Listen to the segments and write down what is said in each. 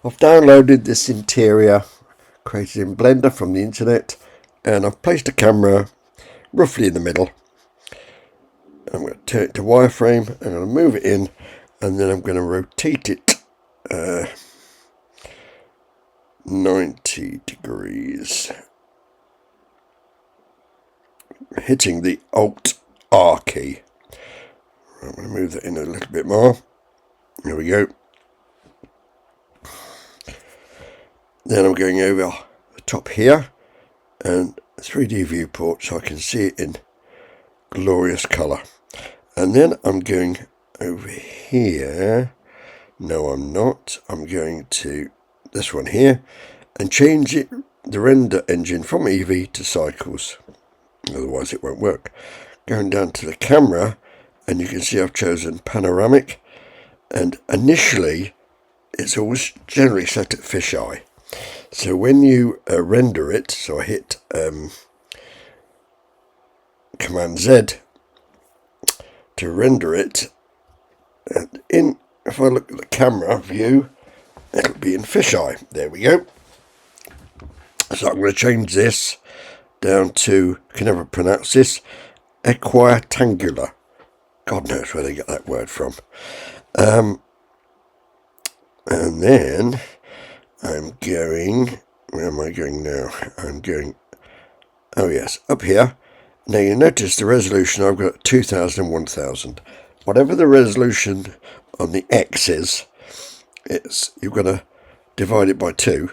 I've downloaded this interior created in Blender from the internet, and I've placed a camera roughly in the middle. I'm going to turn it to wireframe, I'm going to move it in, and then I'm going to rotate it 90 degrees, hitting the Alt R key. I'm going to move that in a little bit more. There we go. Then I'm going over the top here and 3D viewport so I can see it in glorious colour. And then I'm going over here. No, I'm not. I'm going to this one here and change it, the render engine from Eevee to Cycles. Otherwise it won't work. Going down to the camera, and you can see I've chosen panoramic, and initially it's always generally set at fisheye. So when you render it, so I hit Command Z to render it, and if I look at the camera view, it'll be in fisheye. There we go. So I'm going to change this down to, I can never pronounce this, equitangular. God knows where they get that word from. And then I'm going, where am I going now? I'm going, oh yes, up here. Now you notice the resolution, I've got 2000 and 1000. Whatever the resolution on the X is, you've got to divide it by 2.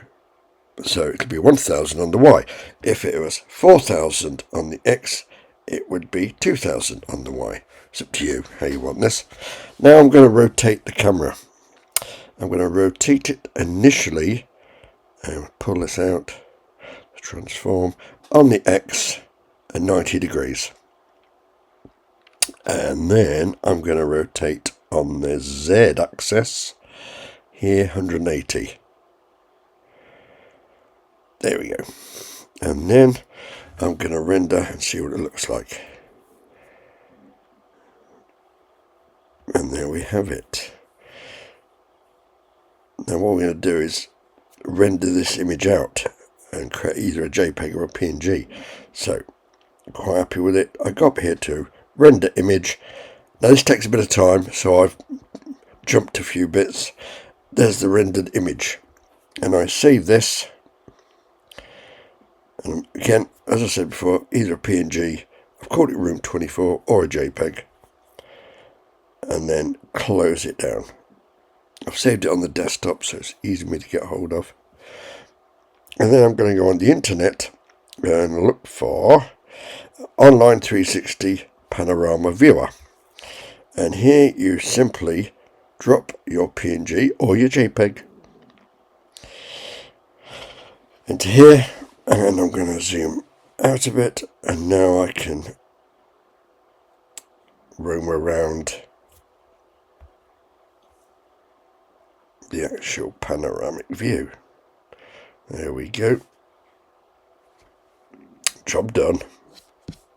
So it'll be 1000 on the Y. If it was 4000 on the X, it would be 2000 on the Y. It's up to you how you want this. Now I'm going to rotate the camera. I'm going to rotate it initially, and pull this out, transform, on the X at 90 degrees. And then I'm going to rotate on the Z axis, here 180. There we go. And then I'm going to render and see what it looks like. And there we have it. Now what we're going to do is render this image out and create either a JPEG or a PNG. So I'm quite happy with it. I got up here to render image. Now this takes a bit of time, so I've jumped a few bits. There's the rendered image. And I save this. And again, as I said before, either a PNG, I've called it Room 24, or a JPEG. And then close it down. I've saved it on the desktop, so it's easy for me to get hold of. And then I'm going to go on the internet and look for Online 360 Panorama Viewer. And here you simply drop your PNG or your JPEG into here. And I'm going to zoom out a bit, and now I can roam around the actual panoramic view. There we go. Job done.